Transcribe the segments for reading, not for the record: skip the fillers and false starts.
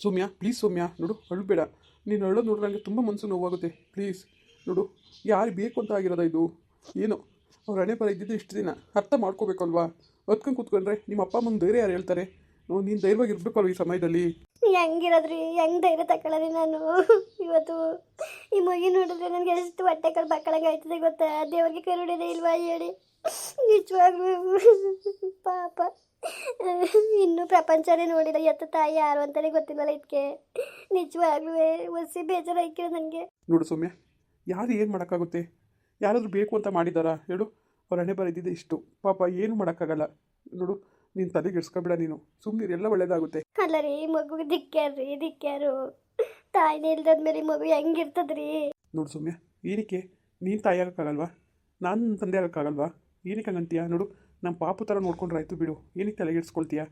ಸೌಮ್ಯ please ಸೌಮ್ಯ ನೋಡು ಅಳ್ಬೇಡ. ನೀನು ಅಳೋದು ನೋಡ್ರೆ ನನಗೆ ತುಂಬ ಮನಸ್ಸು ನೋವಾಗುತ್ತೆ. ಪ್ಲೀಸ್ ನೋಡು, ಯಾರು ಬೇಕು ಅಂತ ಆಗಿರೋದ ಇದು? ಏನು ಅವ್ರ ಹಣೆ ಬರ ಇದ್ದಿದ್ದು ಇಷ್ಟು ದಿನ ಅರ್ಥ ಮಾಡ್ಕೋಬೇಕಲ್ವಾ? ಹೊತ್ಕೊಂಡು ಕೂತ್ಕೊಂಡ್ರೆ ನಿಮ್ಮ ಅಪ್ಪ ಅಮ್ಮಂಗೆ ಧೈರ್ಯ ಯಾರು ಹೇಳ್ತಾರೆ? ನೀನು ಧೈರ್ಯವಾಗಿರ್ಬೇಕಲ್ವ ಈ ಸಮಯದಲ್ಲಿ? ಹೆಂಗಿರೋದ್ರಿ, ಹೆಂಗೆ ಧೈರ್ಯ ತಗೊಳ್ಳೋರಿ ನಾನು? ಇವತ್ತು ಈ ಮಗಿ ನೋಡಿದ್ರೆ ನನಗೆ ಎಷ್ಟು ಹೊಟ್ಟೆ ಕಲ್ ಬಕ್ಕಳಂಗೆ ಆಯ್ತದೆ ಗೊತ್ತಾ? ದೇವರಿಗೆ ಕರುಣೆನೇ ಇಲ್ವಾ ಹೇಳಿ? ನಿಜವಾಗ್ಲೂ ಪಾಪ. ಇನ್ನು ಪ್ರಪಂಚನೇ ನೋಡಿಲ್ಲ, ಎತ್ತ ತಾಯಿ ಯಾರು ಅಂತಲೇ ಗೊತ್ತಿಲ್ಲಲ್ಲ ಇದಕ್ಕೆ. ನಿಜವಾಗ್ಲೂ ಒಸಿ ಬೇಜಾರಾಯ್ತು ನನಗೆ. ನೋಡು ಸೌಮ್ಯ, ಯಾರು ಏನು ಮಾಡೋಕ್ಕಾಗುತ್ತೆ? ಯಾರಾದರೂ ಬೇಕು ಅಂತ ಮಾಡಿದಾರಾ ಹೇಳು? ಅವ್ರ ಹಣೆ ಬರೆದಿದೆ ಇಷ್ಟು, ಪಾಪ ಏನು ಮಾಡೋಕ್ಕಾಗಲ್ಲ. ನೋಡು, ನೀನು ತಲೆಗೆಡ್ಸ್ಕೊಬೇಡ, ನೀನು ಸುಮ್ಮನೆ ಎಲ್ಲ ಒಳ್ಳೇದಾಗುತ್ತೆ. ಅಲ್ಲ ರೀ, ಮಗುಗೆ ದಿಕ್ಕ್ಯಾರು ತಾಯಿನೇ ಇಲ್ದಾದ್ಮೇಲೆ ಮಗು ಹೆಂಗಿರ್ತದ್ರಿ? ನೋಡು ಸೌಮ್ಯ, ಏನಕ್ಕೆ ನೀನು ತಾಯಿ ಆಗೋಕ್ಕಾಗಲ್ವಾ? ನಾನು ತಂದೆ ಆಗೋಕ್ಕಾಗಲ್ವಾ? ಏನಕ್ಕೆ ಹಂಗಂತೀಯ? ನೋಡು, ನಮ್ಮ ಪಾಪು ಥರ ನೋಡ್ಕೊಂಡ್ರೆ ಆಯಿತು ಬಿಡು, ಏನಕ್ಕೆ ತಲೆಗೆಡ್ಸ್ಕೊಳ್ತೀಯ?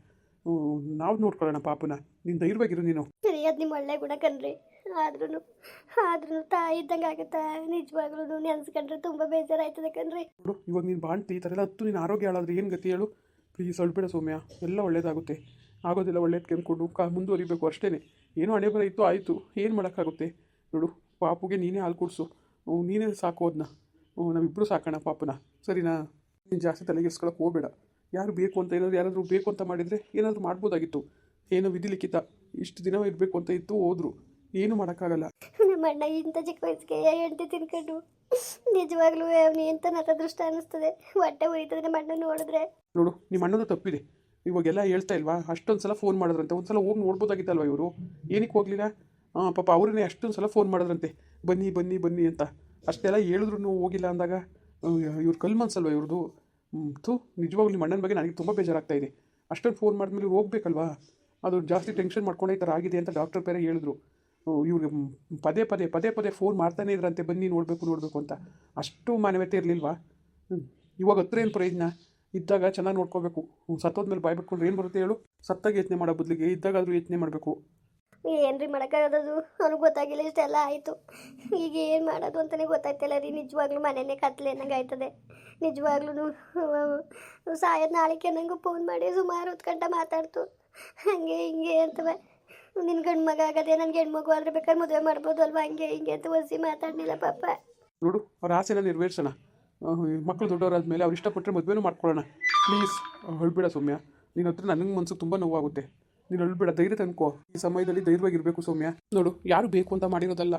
ನಾವು ನೋಡ್ಕೊಳ್ಳೋಣ ಪಾಪುನ. ನೀನು ಧೈರ್ಯವಾಗಿರು ನೀನು. ಸರಿ, ಅದು ನಿಮ್ಮ ಒಳ್ಳೆ ಗುಣ ಕಣ್ರಿ. ಆದ್ರೂ ತಾಯಿ ಇದ್ದಂಗೆ ಆಗುತ್ತಾ? ನಿಜವಾಗ್ಲೂ ನೆನ್ಸ್ಕೊಂಡ್ರೆ ತುಂಬ ಬೇಜಾರಾಯ್ತದೆ ಕಣ್ರಿ. ನೋಡು, ಇವಾಗ ನೀನು ಬಾಣ್ತಿ ಈ ಥರ ಎಲ್ಲ ಹತ್ತು ನೀನು ಆರೋಗ್ಯ ಹಾಳಾದ್ರೆ ಏನು ಗತಿ ಹೇಳು? ಪ್ಲೀಸ್ ಅಳ್ಬೇಡ ಸೌಮ್ಯ, ಎಲ್ಲ ಒಳ್ಳೇದಾಗುತ್ತೆ. ಆಗೋದಿಲ್ಲ ಒಳ್ಳೇದಕ್ಕೆ ಅಂದ್ಕೊಂಡು ಮುಂದುವರಿಬೇಕು ಅಷ್ಟೇ. ಏನೋ ಹಣೆ ಬರ ಇತ್ತು, ಆಯಿತು, ಏನು ಮಾಡೋಕ್ಕಾಗುತ್ತೆ? ನೋಡು, ಪಾಪುಗೆ ನೀನೇ ಹಾಲು ಕುಡಿಸು, ನೀನೇ ಸಾಕೋದನ್ನ, ನಾವಿಬ್ಬರು ಸಾಕೋಣ ಪಾಪನ, ಸರಿನಾ? ನೀನು ಜಾಸ್ತಿ ತಲೆಗೆಸ್ಕೊಳಕ್ಕೆ ಹೋಗಬೇಡ. ಯಾರು ಬೇಕು ಅಂತ ಯಾರಾದರೂ ಬೇಕು ಅಂತ ಮಾಡಿದರೆ ಏನಾದರೂ ಮಾಡ್ಬೋದಾಗಿತ್ತು. ಏನೋ ವಿಧಿ ಲಿಖಿತ, ಇಷ್ಟು ದಿನ ಇರಬೇಕು ಅಂತ ಇತ್ತು, ಹೋದ್ರು, ಏನು ಮಾಡೋಕ್ಕಾಗಲ್ಲ. ನಮ್ಮ ಅಣ್ಣ ಇಂಥ ಚಿಕ್ಕ ವಯಸ್ಸಿಗೆ ಹೆಂಡತಿ ತಿನ್ಕೊಂಡು ನಿಜವಾಗ್ಲೂ ಅವನು ಎಂತ ನತದೃಷ್ಟ ಅನ್ನಿಸ್ತದೆ. ಹೊಟ್ಟೆ ಉರಿತದೆ ನಮ್ಮ ಅಣ್ಣ ನೋಡಿದ್ರೆ. ನೋಡು, ನಿಮ್ಮ ಅಣ್ಣನೂ ತಪ್ಪಿದೆ. ಇವಾಗೆಲ್ಲ ಹೇಳ್ತಾ ಇಲ್ವಾ? ಅಷ್ಟೊಂದು ಸಲ ಫೋನ್ ಮಾಡಿದ್ರಂತೆ, ಒಂದು ಸಲ ಹೋಗಿ ನೋಡ್ಬೋದಾಗಿತ್ತಲ್ವ ಇವರು? ಏನಕ್ಕೆ ಹೋಗಲಿಲ್ಲ? ಪಾಪ ಅವ್ರನ್ನೇ ಅಷ್ಟೊಂದು ಸಲ ಫೋನ್ ಮಾಡಿದ್ರಂತೆ, ಬನ್ನಿ ಬನ್ನಿ ಬನ್ನಿ ಅಂತ. ಅಷ್ಟೆಲ್ಲ ಹೇಳಿದ್ರು ಹೋಗಿಲ್ಲ ಅಂದಾಗ ಇವ್ರ ಕಲ್ ಮನ್ಸಲ್ವ ಇವ್ರದ್ದು? ನಿಜವಾಗ್ಲೂ ನಿಮ್ಮ ಅಣ್ಣನ ಬಗ್ಗೆ ನನಗೆ ತುಂಬ ಬೇಜಾರಾಗ್ತಾ ಇದೆ. ಅಷ್ಟೊಂದು ಫೋನ್ ಮಾಡಿದ್ಮೇಲೆ ಹೋಗ್ಬೇಕಲ್ವಾ? ಅದು ಜಾಸ್ತಿ ಟೆನ್ಷನ್ ಮಾಡ್ಕೊಂಡೇ ಈ ಥರ ಆಗಿದೆ ಅಂತ ಡಾಕ್ಟರ್ ಬೇರೆ ಹೇಳಿದ್ರು. ಇವ್ರಿಗೆ ಪದೇ ಫೋನ್ ಮಾಡ್ತಾನೆ ಇದ್ರಂತೆ, ಬನ್ನಿ ನೋಡಬೇಕು ಅಂತ. ಅಷ್ಟು ಮಾನವತೆ ಇರಲಿಲ್ವಾ? ಇವಾಗ ಹತ್ರ ಏನು ಪ್ರಯೋಜನ? ಇದ್ದಾಗ ಚೆನ್ನಾಗಿ ನೋಡ್ಕೋಬೇಕು. ಸತ್ತೋದ್ಮೇಲೆ ಬಾಯ್ ಬಿಟ್ಕೊಂಡ್ರೆ ಏನು ಬರುತ್ತೆ ಹೇಳು? ಸತ್ತಾಗ ಯೋಚನೆ ಮಾಡೋ ಬದಲಿಗೆ ಇದ್ದಾಗಾದರೂ ಯೋಚನೆ ಮಾಡಬೇಕು. ಏನ್ರಿ ಮಾಡೋಕ್ಕಾಗೋದು? ಅವ್ನಿಗೆ ಗೊತ್ತಾಗಿಲ್ಲ, ಇಷ್ಟೆಲ್ಲ ಆಯಿತು. ಈಗ ಏನು ಮಾಡೋದು ಅಂತಲೇ ಗೊತ್ತಾಯ್ತಿಲ್ಲ ರೀ. ನಿಜವಾಗ್ಲೂ ಮನೆಯೇ ಕತ್ಲೆ ಅನ್ನಂಗೆ ಆಯ್ತದೆ. ನಿಜವಾಗ್ಲೂ ಸಾಯೋದು ನಾಳೆಗೆ ನನಗೂ ಫೋನ್ ಮಾಡಿ ಸುಮಾರು 10 ಗಂಟೆ ಮಾತಾಡ್ತು, ಹಂಗೆ ಹಿಂಗೆ ಅಂತವ. ನಿನ್ನ ಗಂಡು ಮಗ ಆಗದೆ, ನನಗೆ ಹೆಣ್ಮಗು ಆದರೆ ಬೇಕಾದ್ರೆ ಮದುವೆ ಮಾಡ್ಬೋದು ಅಲ್ವಾ, ಹಂಗೆ ಹಿಂಗೆ ಅಂತ ಒಸಿ ಮಾತಾಡಲಿಲ್ಲ ಪಾಪ. ನೋಡು, ಅವ್ರ ಆಸೆನ ನೆರವೇರ್ಸೋಣ. ಮಕ್ಕಳು ದೊಡ್ಡವರಾದ್ಮೇಲೆ ಅವ್ರು ಇಷ್ಟಪಟ್ಟರೆ ಮದುವೆನೂ ಮಾಡ್ಕೊಳ್ಳೋಣ. ಪ್ಲೀಸ್ ಅಳ್ಬೇಡ ಸೌಮ್ಯ, ನಿನ್ನ ಹತ್ರ ನನಗೆ ಮನ್ಸಿಗೆ ತುಂಬ ನೋವಾಗುತ್ತೆ. ನೀನು ಅಳ್ಬೇಡ, ಧೈರ್ಯ ತಂದ್ಕೋ. ಈ ಸಮಯದಲ್ಲಿ ಧೈರ್ಯವಾಗಿರಬೇಕು ಸೌಮ್ಯ. ನೋಡು, ಯಾರು ಬೇಕು ಅಂತ ಮಾಡಿರೋದಲ್ಲ,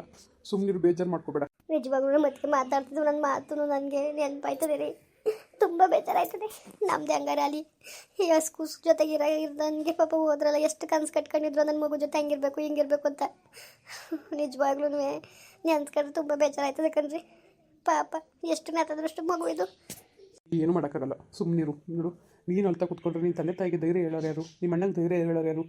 ಸುಮ್ಮನಿರು, ಬೇಜಾರು ಮಾಡ್ಕೋಬೇಡ. ನಿಜವಾಗ್ಲೂ ಮತ್ತೆ ಮಾತಾಡ್ತಿದ್ದು ನನ್ನ ಮಾತು ನನಗೆ ನೆನಪಾಯ್ತದೆ ರೀ. ತುಂಬ ಬೇಜಾರಾಯ್ತದೆ. ನಮ್ಮದೇ ಹಂಗಾರೆ ಅಲ್ಲಿ ಕೂಸು ಜೊತೆಗೆ ನನಗೆ ಪಾಪ ಹೋದ್ರಲ್ಲ, ಎಷ್ಟು ಕನಸು ಕಟ್ಕೊಂಡಿದ್ರು ನನ್ನ ಮಗು ಜೊತೆ ಹಂಗಿರ್ಬೇಕು ಹಿಂಗಿರ್ಬೇಕು ಅಂತ. ನಿಜವಾಗ್ಲೂ ನೆನ್ಸ್ಕೊಂಡ್ರೆ ತುಂಬ ಬೇಜಾರಾಯ್ತದೆ ಕಣ್ರಿ. ಪಾಪ ಎಷ್ಟು ನೆತ್ತದಷ್ಟು ಮಗು ಇದು. ಏನು ಮಾಡೋಕ್ಕಾಗಲ್ಲ, ಸುಮ್ಮನಿರು. ನೋಡು, ನೀನು ಅಳ್ತಾ ಕೂತ್ಕೊಂಡ್ರೆ ನೀನು ತಂದೆ ತಾಯಿಗೆ ಧೈರ್ಯ ಹೇಳೋರು ಯಾರು? ನಿಮ್ಮ ಅಣ್ಣಂಗೆ ಧೈರ್ಯ ಹೇಳೋರು ಯಾರು?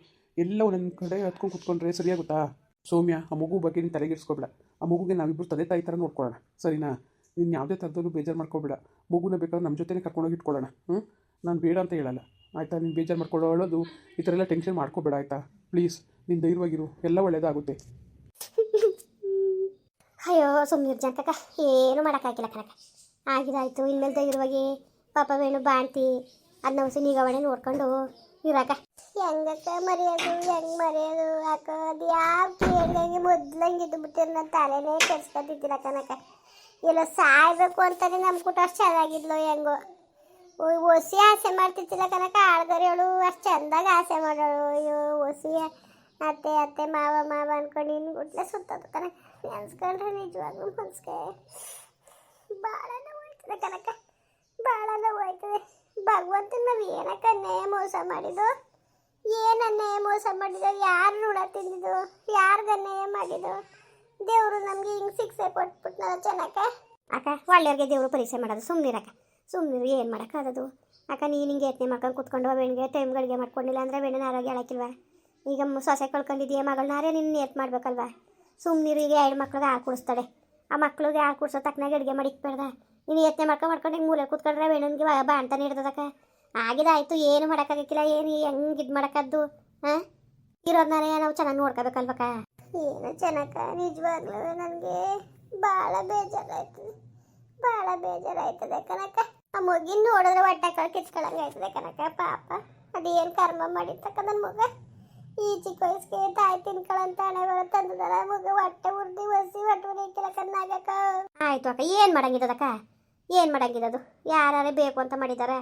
ಎಲ್ಲ ನನ್ನ ಕಡೆ ಹತ್ಕೊಂಡು ಕೂತ್ಕೊಂಡ್ರೆ ಸರಿಯಾಗುತ್ತಾ? ಸೌಮ್ಯ, ಆ ಮಗು ಬಗ್ಗೆ ನೀನು ತಲೆಗೆಡ್ಸ್ಕೊಬೇಡ. ಆ ಮಗುಗೆ ನಾವಿಬ್ಬರು ತಂದೆ ತಾಯಿ ಥರ ನೋಡ್ಕೊಳ್ಳೋಣ, ಸರಿನಾ? ನೀನು ಯಾವುದೇ ಥರದಲ್ಲೂ ಬೇಜಾರು ಮಾಡ್ಕೊಬೇಡ. ಮಗುನ ಬೇಕಾದ್ರೆ ನಮ್ಮ ಜೊತೆನೇ ಕರ್ಕೊಂಡೋಗಿ ಇಟ್ಕೊಳ್ಳೋಣ. ನಾನು ಬೇಡ ಅಂತ ಹೇಳಲ್ಲ, ಆಯಿತಾ? ನೀನು ಬೇಜಾರು ಮಾಡ್ಕೊಳ್ಳೋದು ಈ ಥರ ಎಲ್ಲ ಟೆನ್ಷನ್ ಮಾಡ್ಕೋಬೇಡ, ಆಯಿತಾ? ಪ್ಲೀಸ್ ನೀನು ಧೈರ್ಯವಾಗಿರು, ಎಲ್ಲ ಒಳ್ಳೆಯದಾಗುತ್ತೆ. ಅಯ್ಯೋ ಸುಮ್ಮನೆ ಜನಕ, ಏನು ಮಾಡೋಕ್ಕಾಗಿಲ್ಲ ಕನಕ. ಆಗಿದಾಯ್ತು, ಇನ್ಮೇಲೆ ಧೈರ್ಯವಾಗಿ ಪಾಪ ವೇಣು ಬಾಣ್ತಿ ಅದನ್ನ ಹೊಸ ನಿಗಾವಣೆ ನೋಡ್ಕೊಂಡು ಇರಾಕ. ಹೆಂಗಕ್ಕ ಮರೆಯೋದು, ಹೆಂಗೆ ಮರೆಯೋದು? ಹಾಕೋದು ಯಾವ ಕೇಳಿದಂಗೆ ಮೊದ್ಲಂಗಿದ್ದು ಬಿಟ್ಟಿರು. ನನ್ನ ತಲೆನೇ ಕೆಡ್ಸ್ಕೊತಿದ್ದಿಲ್ಲ ಕನಕ. ಎಲ್ಲ ಸಾಯ್ಬೇಕು ಅಂತಾನೆ ನಮ್ಮ ಕೂಟ ಅಷ್ಟು ಚೆನ್ನಾಗಿದ್ಲು. ಹೆಂಗೋ ಹೊಸಿ ಆಸೆ ಮಾಡ್ತಿದ್ದಿಲ್ಲ ಕನಕ. ಆಳ್ಗರಿಯವಳು ಅಷ್ಟು ಚೆಂದಾಗ ಆಸೆ ಮಾಡೋಳು. ಅಯ್ಯೋ ಹೊಸಿ ಅತ್ತೆ ಅತ್ತೆ ಮಾವ ಅಂದ್ಕೊಂಡು ಇನ್ನು ಗುಡ್ಲೆ ಸುತ್ತೋದು ಕನಕ. ನೆನ್ಸ್ಕೊಂಡ್ರೆ ನಿಜವಾಗ್ಲೂ ಮನ್ಸಿಗೆ ಭಾಳ ನೋವಾಯ್ತದೆ ಕನಕ, ಭಾಳ ನೋವಾಯ್ತದೆ. ಭಗವಂತನ ನಾವು ಏನಕ್ಕೆ ಅನ್ಯಾಯ ಮೋಸ ಮಾಡಿದ್ದು? ಏನು ಅನ್ಯಾಯ ಮೋಸ ಮಾಡಿದ್ದು? ಯಾರು ಋಣ ತಿಂದಿದ್ದು? ಯಾರಿಗೆ ಅನ್ಯಾಯ ಮಾಡಿದ್ದು? ದೇವರು ನಮಗೆ ಹಿಂಗೆ ಶಿಕ್ಷೆ ಕೊಟ್ಬಿಟ್ನಲ್ಲ ಚೆನ್ನಕ್ಕ. ಅಕ್ಕ, ಒಳ್ಳೆಯವ್ರಿಗೆ ದೇವರು ಪರೀಕ್ಷೆ ಮಾಡೋದು. ಸುಮ್ಮನಿರಕ್ಕ, ಸುಮ್ಮನಿರು, ಏನು ಮಾಡೋಕ್ಕಾಗೋದು? ಅಕ್ಕ, ನೀನು ಹಿಂಗೆ ಯತ್ನೆ ಮಾಡ್ಕೊಂಡು ಕೂತ್ಕೊಂಡು ವೇಣಿಗೆ ಟೈಮ್ಗಳಿಗೆ ಮಾಡ್ಕೊಂಡಿಲ್ಲ ಅಂದರೆ ವೇಣನ ಆರೋಗ್ಯ ಹೇಳಕ್ಕಿಲ್ವ? ಈಗ ಸೊಸೆ ಕಳ್ಕೊಂಡಿದ್ದೀಯ, ಮಗಳನ್ನಾರೇ ನಿನ್ನ ಏತ್ ಮಾಡ್ಬೇಕಲ್ವ? ಸುಮ್ಮನಿರು. ಈಗ 2 ಮಕ್ಳಿಗೆ ಹಾಲು ಕುಡಿಸ್ತಾಳೆ, ಆ ಮಕ್ಳಿಗೆ ಹಾಲು ಕುಡಿಸೋ ತಕ್ಕನಾಗ ಅಡುಗೆ ಮಾಡಿಕ್ಬೇಡ್ದ? ನೀನು ಯತ್ನೆ ಮಾಡ್ಕೊಂಡು ಹಿಂಗೆ ಮೂಲೆ ಕೂತ್ಕೊಂಡ್ರೆ ವೇಣನ್ಗೆ ಬಾಣ್ತಾನೆ ಇರ್ತದಕ್ಕ. ಆಗಿದಾಯ್ತು, ಏನು ಮಾಡೋಕ್ಕಾಗಕ್ಕಿಲ್ಲ. ಏನು ಹೆಂಗೆ ಇದು ಮಾಡೋಕ್ಕದ್ದು? ಹಾಂ, ಇರೋದನ್ನಾರೇ ನಾವು ಚೆನ್ನಾಗಿ ನೋಡ್ಕೋಬೇಕಲ್ವಕ್ಕ? ಏನು ಚೆನ್ನಕ್ಕ, ನಿಜವಾಗ್ಲೂ ನನಗೆ ಭಾಳ ಬೇಜಾರಾಯ್ತದೆ ಕನಕ. ಆ ಮಗಿನ ನೋಡಿದ್ರೆ ಹೊಟ್ಟೆ ಕಿಚ್ಕೊಳಂಗೆ ಆಯ್ತದೆ ಕನಕ. ಪಾಪ ಅದೇನು ಕರ್ಮ ಮಾಡಿರ್ತಕ್ಕ ನನ್ನ ಮಗ. ಈ ಚಿಕ್ಕ ವಯಸ್ಸಿಗೆ ತಾಯಿ ತಿನ್ಕೊಳ್ಳಂತ ಹಣೆ ಬರುತ್ತಂದರ ಮಗ ಹೊಟ್ಟೆ ಉರ್ದಿ ಒಸಿ ಹೊಟ್ಟೆ ಕೆಲಕನ್ನಾಗಕ್ಕ. ಆಯ್ತು ಅಕ್ಕ, ಏನು ಮಾಡಂಗಿದ್ದದಕ್ಕ, ಏನು ಮಾಡಂಗಿದ್ದದು? ಯಾರೇ ಬೇಕು ಅಂತ ಮಾಡಿದಾರೆ,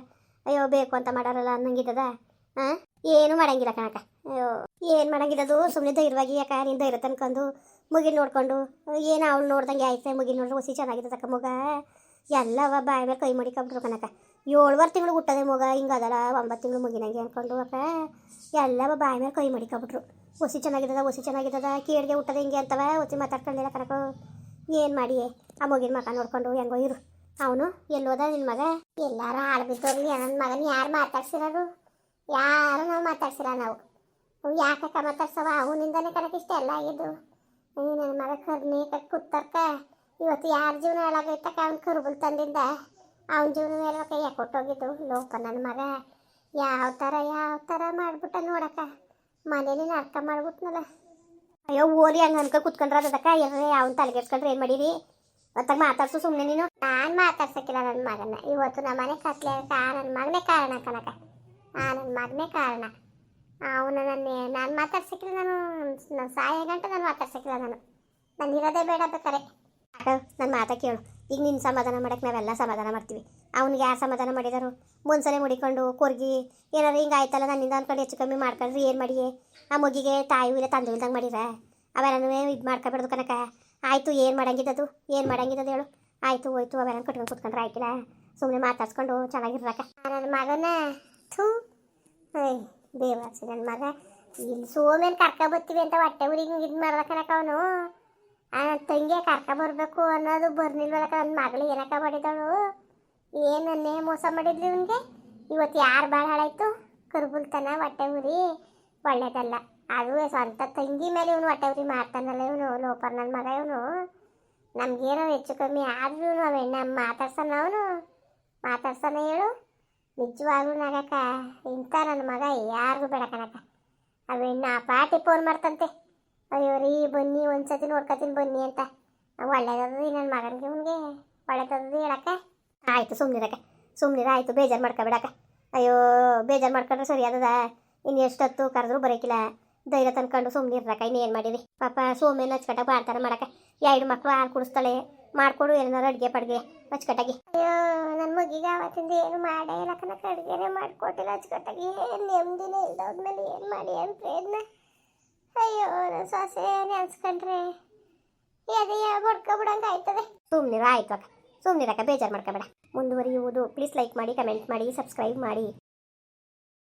ಅಯ್ಯೋ ಬೇಕು ಅಂತ ಮಾಡಾರಲ್ಲ ಅನ್ನಂಗಿದ್ದದ? ಹಾಂ, ಏನು ಮಾಡಂಗಿಲ್ಲ ಕಣಕ್ಕ. ಅಯ್ಯೋ ಏನು ಮಾಡಂಗಿದ್ದದು? ಸುಮ್ಮನೆ ಧೈರ್ಯವಾಗಿ ಯಾಕ ನೀನು ಧೈರ್ಯ ತನ್ಕೊಂಡು ಮುಗಿನ ನೋಡ್ಕೊಂಡು ಏನು ಅವಳು ನೋಡ್ದಂಗೆ ಆಯ್ತು. ಮುಗಿನ ನೋಡ್ರೆ ಹೊಸಿ ಚೆನ್ನಾಗಿದ್ದದಕ್ಕ ಮಗ. ಎಲ್ಲವ ಬಾಯಿ ಮೇಲೆ ಕೈ ಮಾಡಿಕೊಂಡ್ರು ಕಣಕ್ಕ. 7 ತಿಂಗಳು ಹುಟ್ಟದೆ ಮಗ, ಹಿಂಗದಲ್ಲ 9 ತಿಂಗಳು ಮುಗಿನಂಗೆ ಅಂದ್ಕೊಂಡು ಅಕ್ಕ ಎಲ್ಲವ ಬಾಯಿ ಮೇಲೆ ಕೈ ಮಾಡಿಕೊಬಿಟ್ರು. ಹೊಸಿ ಚೆನ್ನಾಗಿದ್ದದ, ಹೊಸಿ ಚೆನ್ನಾಗಿದ್ದದ, ಕೇಳಿಗೆ ಹುಟ್ಟದೆ ಹಿಂಗೆ ಅಂತವ ಹೊಸಿ ಮಾತಾಡ್ಕೊಂಡಿಲ್ಲ ಕಣಕ. ಏನು ಮಾಡಿ ಆ ಮಗಿನ ಮಗ ನೋಡ್ಕೊಂಡು ಹೆಂಗೋ ಇರು. ಅವನು ಎಲ್ಲೋದ ನಿನ್ನ ಮಗ? ಎಲ್ಲಾರು ಹಾಳು ಬಿದ್ದೋರ್ಲಿ ನನ್ನ ಮಗನ ಯಾರು ಮಾತಾಡ್ಸಿರೋರು? ಯಾರು ನಾವು ಮಾತಾಡ್ಸಿಲ್ಲ. ನಾವು ಯಾಕಕ್ಕ ಮಾತಾಡ್ಸವ? ಅವನಿಂದನೇ ಕಣಕ್ಕೆ ಇಷ್ಟೆಲ್ಲ ಆಗಿದ್ದು. ನನ್ನ ಮಗ ಕರ್ನಿ ಕೂತರ್ಕ ಇವತ್ತು ಯಾರ ಜೀವನ ಹಾಳಾಗೈತಕ್ಕ? ಅವ್ನು ಕರುಬಲ್ ತಂದಿಂದ ಅವನ ಜೀವನ ಮೇಲೆ ಕೈಯ ಕೊಟ್ಟೋಗಿದ್ದು ಲೋಪ. ನನ್ನ ಮಗ ಯಾವ ಥರ ಮಾಡ್ಬಿಟ್ಟ ನೋಡಕ್ಕ. ಮನೇಲಿ ನಡ್ಕ ಮಾಡ್ಬಿಟ್ನಲ್ಲ. ಅಯ್ಯೋ ಓರಿ ಹಂಗೆ ಅನ್ಕೊ ಕುತ್ಕೊಂಡ್ರೆ ಅದಕ್ಕ ಎಲ್ಲರೇ ಅವ್ನು ತಲೆಗೆಡ್ಸ್ಕೊಂಡ್ರೆ ಏನು ಮಾಡೀರಿ? ಹೊತ್ತಾಗ ಮಾತಾಡ್ಸು ಸುಮ್ಮನೆ ನೀನು. ನಾನು ಮಾತಾಡ್ಸಕ್ಕಿಲ್ಲ ನನ್ನ ಮಗನ. ಇವತ್ತು ನಮ್ಮ ಮನೆ ಕತ್ಲೆ ನನ್ನ ಮಗನೇ ಕಾರಣ ಕಣಕ್ಕ. ನನ್ನ ಮಗನೇ ಕಾರಣ. ಅವನು ನಾನು ಮಾತಾಡ್ಸಕ್ಕಿಲ್ಲ. ನಾನು ಸಾಯ ಗಂಟೆ ನಾನು ಮಾತಾಡ್ಸಕ್ಕಿಲ್ಲ. ನಾನು ಇರೋದೇ ಬೇಡ ಬೇಕಾರೆ. ನನ್ನ ಮಾತಾ ಕೇಳು. ಈಗ ನಿನ್ನ ಸಮಾಧಾನ ಮಾಡಕ್ಕೆ ನಾವೆಲ್ಲ ಸಮಾಧಾನ ಮಾಡ್ತೀವಿ. ಅವ್ನಿಗೆ ಯಾರು ಸಮಾಧಾನ ಮಾಡಿದರು? ಮುನ್ಸಲೆ ಮುಡಿಕೊಂಡು ಕೊರ್ಗಿ ಏನಾರು ಹಿಂಗೆ ಆಯ್ತಲ್ಲ ನನ್ನಿಂದ ಅಂದ್ಕೊಂಡು ಹೆಚ್ಚು ಕಮ್ಮಿ ಮಾಡ್ಕೊಂಡ್ರಿ ಏನು ಮಾಡಿ? ಆ ಮಗಿಗೆ ತಾಯಿ ಇಲ್ಲ ತಂದು ಇಲ್ದಂಗೆ ಮಾಡಿರ ಅವೆಲ್ಲನೂ ಇದು ಮಾಡ್ಕೊಬಿಡ್ದು ಕನಕ. ಆಯಿತು, ಏನು ಮಾಡಂಗಿದ್ದದು? ಏನು ಮಾಡಂಗಿದ್ದದು ಹೇಳು? ಆಯಿತು ಹೋಯ್ತು, ಅವೆಲ್ಲ ಕಟ್ಕೊಂಡು ಕುತ್ಕೊಂಡ್ರೆ ಆಯ್ತಿಲ್ಲ. ಸುಮ್ಮನೆ ಮಾತಾಡ್ಸ್ಕೊಂಡು ಚೆನ್ನಾಗಿರ್ರಕ್ಕ. ನನ್ನ ಮಗನ ಥೂ ದೇವಾಸಿ ನನ್ನ ಮಗ ಇಲ್ಲಿ ಸೋಮೇನು ಕರ್ಕೊಬರ್ತೀವಿ ಅಂತ ಹೊಟ್ಟೆ ಊರಿಗೆ ಇದು ಮಾಡ್ದ ಕನಕ. ಅವನು ತಂಗಿಯ ಕರ್ಕೊಬರ್ಬೇಕು ಅನ್ನೋದು ಬರ್ನಿಲ್ವಲ್ಲಕ್ಕ. ನನ್ನ ಮಗಳು ಏನಕ್ಕ ಮಾಡಿದಳು? ಏನನ್ನೇ ಮೋಸ ಮಾಡಿದ್ಲಿ ಇವನಿಗೆ? ಇವತ್ತು ಯಾರು ಭಾಳ ಹಾಳಾಯ್ತು? ಕರ್ಬುಲ್ತಾನ ಹೊಟ್ಟೆ ಉರಿ ಒಳ್ಳೇದಲ್ಲ. ಅದು ಸ್ವಂತ ತಂಗಿ ಮೇಲೆ ಇವನು ಹೊಟ್ಟೆ ಉರಿ ಮಾಡ್ತಾನಲ್ಲ ಇವನು ಲೋಪರ್ ನನ್ನ ಮಗ. ಇವನು ನಮಗೇನೋ ಹೆಚ್ಚು ಕಮ್ಮಿ ಆದ್ರೂ ಇವನು ಅವೆಣ್ಣ ಮಾತಾಡ್ಸಾನ ಹೇಳು. ನಿಜವಾಗ್ಲೂ ನಾಗಕ್ಕ ಇಂಥ ನನ್ನ ಮಗ ಯಾರಿಗೂ ಬೇಡ ಕಣಕ್ಕ. ಅವೆಣ್ಣ ಪಾಟಿ ಫೋನ್ ಮಾಡ್ತಂತೆ, ಅಯ್ಯೋ ರೀ ಬನ್ನಿ ಒಂದ್ಸತಿ ನೋಡ್ಕೊತೀನಿ ಬನ್ನಿ ಅಂತ. ಒಳ್ಳೇದದು ನನ್ನ ಮಗನಿಗೆ ಇವನಿಗೆ ಒಳ್ಳೇದದು ಹೇಳಕ್ಕ. ಆಯಿತು ಸುಮ್ಮನಿರ ಆಯಿತು, ಬೇಜಾರು ಮಾಡ್ಕೊಬೇಡಕ್ಕ. ಅಯ್ಯೋ ಬೇಜಾರು ಮಾಡ್ಕೊಂಡ್ರೆ ಸರಿ ಅದದ. ಇನ್ನು ಎಷ್ಟೊತ್ತು ಕರೆದ್ರೂ ಬರೋಕಿಲ್ಲ. ಧೈರ್ಯ ತಂದ್ಕೊಂಡು ಸುಮ್ಮನಿರ್ರಕ್ಕ. ಇನ್ನೇನು ಮಾಡಿರಿ ಪಾಪ ಸೋಮೇನ ಅಚ್ಚುಕಟ್ಟಾಗಿ ಮಾಡ್ತಾರೆ ಮಾಡಕ್ಕ. 2 ಮಕ್ಕಳು ಹಾಲು ಕುಡಿಸ್ತಾಳೆ, ಮಾಡಿಕೊಡು ಏನಾರು ಅಡುಗೆ ಪಡ್ಗೆ ಅಚ್ಚುಕಟ್ಟಾಗಿ. ಅಯ್ಯೋ ನನ್ನ ಮಗಿಗೆ ಆವತ್ತಿಂದ ಏನು ಮಾಡೇ ಇಲ್ಲ ಕಣಕ್ಕ. ಅಡುಗೆನೇ ಮಾಡಿಕೊಟ್ಟಿಲ್ಲ ಅಚ್ಚುಕಟ್ಟಾಗಿ. ಏನು ನೆಮ್ಮದಿನೇ ಇಲ್ದೋದ್ಮೇಲೆ ಏನು ಮಾಡಿ ಏನು ಪ್ರಯತ್ನ? ಅಯ್ಯೋ ನನ್ನ ಸೊಸೆ ನೆನ್ಸ್ಕೊಂಡ್ರೆ ಎದೆಯ ಬಡ್ಕೊಬಿಡಂಗೆ ಆಯ್ತದೆ. ಸುಮ್ಮನಿರ ಆಯ್ತು ಅಕ್ಕ, ಸುಮ್ಮನಿರಕ್ಕ, ಬೇಜಾರು ಮಾಡ್ಕೊಬೇಡ. ಮುಂದುವರಿಯುವುದು. ಪ್ಲೀಸ್ ಲೈಕ್ ಮಾಡಿ, ಕಮೆಂಟ್ ಮಾಡಿ, ಸಬ್ಸ್ಕ್ರೈಬ್ ಮಾಡಿ.